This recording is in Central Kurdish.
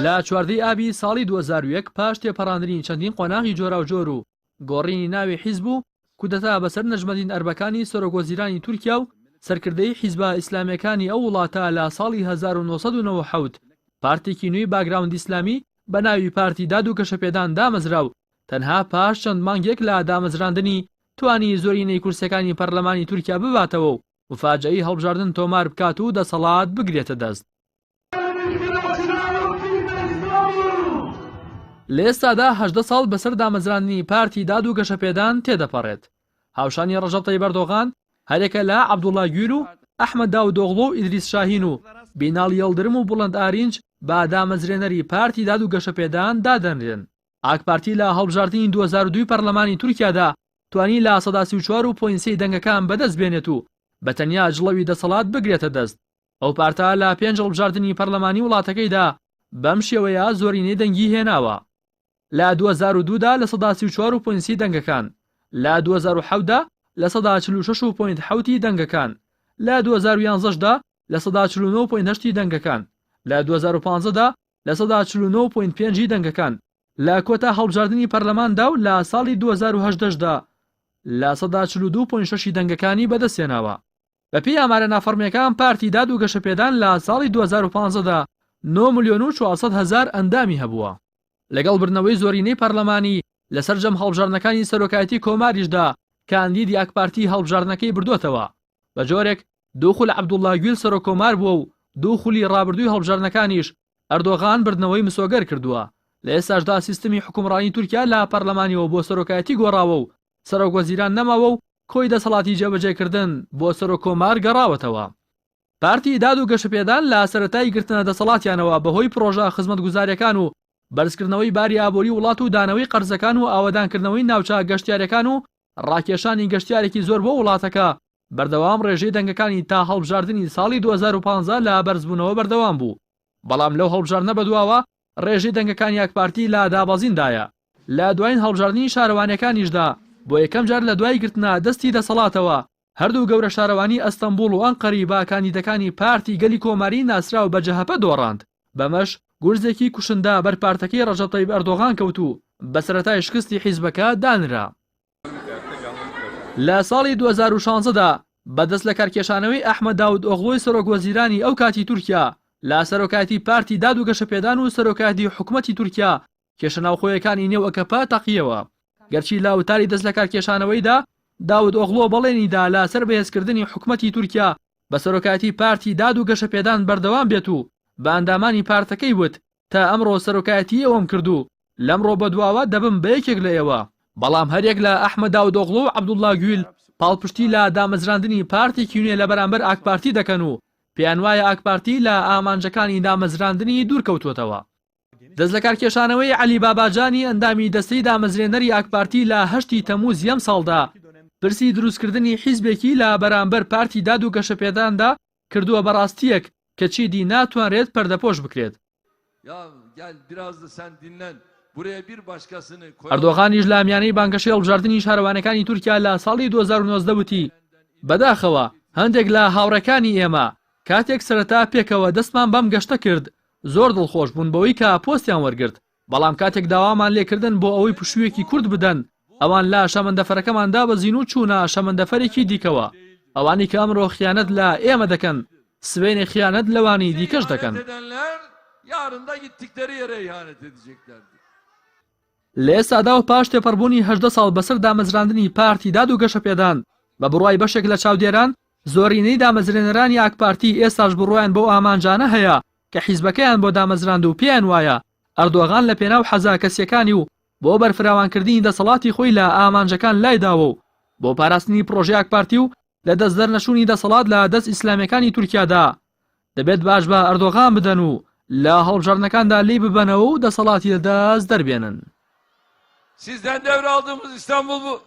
لە 14 ئابی ساڵی 2001 پاش تێپەڕاندنی چەندین قۆناغی جۆراوجۆر و گۆڕینی ناوی حیزب و کودەتا بەسەر نەژمەدین ئەربەکانی سەرۆکوەزیرانی تورکیا و سەرکردەی حیزبە ئیسلامیەکانی ئەو وڵاتە لە ساڵی 1997 پارتێکی نوێی باگراوند ئیسلامی بە ناوی پارتی داد و گەشەپێدان دامەزرا و تەنها پاش چەند مانگێک لە دامەزراندنی توانی زۆرینەی کورسەکانی پەرلەمانی تورکیا بباتەوە و مفاجئی هەڵبژاردن تۆمار بکات و دەسەڵات بگرێتە دەست. لە ئێستادا 18 ساڵ بەسەر دامەزراندنی پارتی داد و گەشەپێدان تێدەپەڕێت. هاوشانی ڕەجەب تەیب ئەردۆغان هەرێکە لە عەبدوڵڵا گول و ئەحمەد داودۆغڵۆ و ئیدریس شاهین و بیناڵ یەڵدرم و بوڵەند ئارینج با دامەزرێنەری پارتی داد و گەشەپێدان دادەنرێن. ئاک پارتی لە هەڵبژاردنی 2002 پەرلەمانی تورکیادا توانی لە 4.3 دەنگەکان بەدەست بێنێت و بەتەنیا جڵەوی دەسەڵات بگرێتە دەست. ئەو پارتە لە 5 هەڵبژاردننی پەرلەمانی وڵاتەکەیدا بەم شێوەیە زۆرینەی دەنگی هێناوە. لە 2002دا لە 4.3 دەنگەکان، لە 2007دا لە 46.7 دەنگەکان، لە 2011دا لە 149.8 دەنگەکان، لە 2015دا لە 149.5 دەنگەکان، لە کۆتا هەڵبژاردننی پەرلەماندا و لە ساڵی 2018دا لە 142.6 دەنگەکانی بەدەستێناوە. بەپێی ئامارە نافەرمیەکان پارتی داد و گەشەپێدان لە ساڵی 2015دا 9,400,000 ئەندامی هەبووە. لەگەڵ برنەوەی زۆرینەی پەرلەمانی لەسەر جەم هەڵبژاردنەکانی سەرۆکایەتی کۆماریشدا کاندید یاک پارتی هەڵبژاردنەکەی بردووەتەوە. بە جۆرێک دووخول عەبدوڵڵا گول سەرۆکۆمار بووە و دووخولی ڕابردووی هەڵبژاردنەکانیش ئەردۆغان بردنەوەی مسۆگەر کردووە. لە ئێستاشدا سیستمی حکومڕانی تورکیا لە پەرلەمانیەوە بۆ سەرۆکایەتی گۆڕاوە و سەرۆکوەزیران نەماوە و کۆی دەسەڵاتی جێبەجێکردن بۆ سەرۆکۆمار گەڕاوەتەوە. پارتی داد و گەشەپێدان لە سەرەتای گرتنە دەسەڵاتیانەوە بەهۆی پرۆژە خزمەتگوزاریەکان و بەرزکردنەوەی باری ئابووری وڵات و دانەوەی قەرزەکان و ئاوەدانکردنەوەی ناوچە گەشتیارەکان و ڕاکێشانی گەشتیارێکی زۆر بۆ وڵاتەکە بەردەوام ڕێژەی دەنگەکانی تا هەڵبژاردننی ساڵی 2015 لە بەرزبوونەوە بەردەوام بوو. بەڵام لەو هەڵبژاردنە بەدواوە ڕێژەی دەنگەکانی یاک پارتی لە دابەزیندایە. لە دوایین هەڵبژاردننی شارەوانیەکانیشدا بۆ یەکەم جار لە دوای گرتنە دەستی دەسەڵاتەوە هەردوو گەورە شارەوانی ئەستەمبوڵ و ئەنقەری با کاندیدەکانی پارتی گەلی کۆماری ناسرا و بە جەهەپە دۆڕاند. بەمەش گورزێکی کوشندا بەر پارتەکەی ڕەجەب تەیب ئەردۆغان کەوت و بە سەرەتای شکستی حیزبەکە دانرا. لە ساڵی 2016دا بەدەست لە کارکێشانەوەی ئەحمەد داودۆغڵۆی سەرۆکوەزیرانی ئەو کاتی تورکیا لە سەرۆکایەتی پارتی داد و گەشەپێدان و سەرۆکایەتی حکوومەتی تورکیا کێشە ناوخۆیەکانی نێو ئەکەپا تەقیەوە. گەرچی لاوتاری دەست لە کارکێشانەوەیدا داودۆغڵۆ بەڵێنیدا لە سەر بەهێزکردنی حکوومەتی تورکیا بە سەرۆکایەتی پارتی داد و گەشەپێدان بەردەوام بێت و بە ئەندامانی پارتەکەی وت تا ئەمڕۆ سەرۆکایەتی ئەوەم کردو لەمڕۆ بەدواوە دەبم بە یەکێک لە ئێوە. بەڵام هەرێک لە ئەحمەد داودۆغڵۆ و عەبدوڵڵا گول پاڵپشتی لە دامەزراندنی پارتێکی نوێ لە بەرامبەر ئاک پارتی دەکەن و پێیان وایە ئاک پارتی لە ئامانجەکانی دامەزراندنی دوورکەوتوەتەوە. دەست لە کارکێشانەوەی عەلی باباجانی ئەندامی دەستەی دامەزرێنەری ئاک پارتی لە 8 تەمووز یەم ساڵدا پرسی دروستکردنی حیزبێکی لە بەرامبەر پارتی داد و گەشەپێداندا کردووە بەڕاستیەک کە چیدی ناتوانرێت پەردەپۆش بکرێت. ئەردۆغانیش لە میانەی بانگەشەی هەڵبژاردننی شارەوانەکانی تورکیا لە ساڵی 2019 وتی بەداخەوە هەندێک لە هاوڕەکانی ئێمە کاتێک سەرەتا پێکەوە دەستمان بەم گەشتە کرد زۆر دڵخۆش بوون بەوەی کە پۆستیان وەرگرت، بەڵام کاتێک داوامان لێکردن بۆ ئەوەی پشوویەکی کورد بدەن ئەوان لە شەمەندەفەرەکەماندا بەزین و چوونە شەمەندەفەرێکی دیکەوە. ئەوانی کە ئەمڕۆ خیانەت لە ئێمە دەکەن سبەینی خیانەت لەوانی دیکەش دەکەن. لە ئێستادا و پاش تێپەڕبوونی 18 ساڵ بەسەر دامەزراندنی پارتی داد و گەشەپێدان بە بڕوای بەشێک لە چاودێران زۆرینەی دامەزرێنەرانی ئاک پارتی ئێستاش بڕوایان بۆ ئامانجانە هەیە کە حیزبەکەیان بۆ دامەزراند و پێیان وایە ئەردۆغان لە پێناو حەزا کەسیەکانی و بۆ بەرفراوانکردنی دەسەڵاتی خۆی لە ئامانجەکان لایداوە و بۆ پاراستنی پرۆژەی ئاک پارتی و لە دەست دەرنەشوونی دەسەڵات لە دەست ئیسلامیەکانی تورکیادا دەبێت باش بە ئەردۆغان بدەن و لە هەڵبژاردنەکاندا لی ببەنەوە و دەسەڵاتی لەدەست دەربێنن. Sizden devraldığımız İstanbul bu.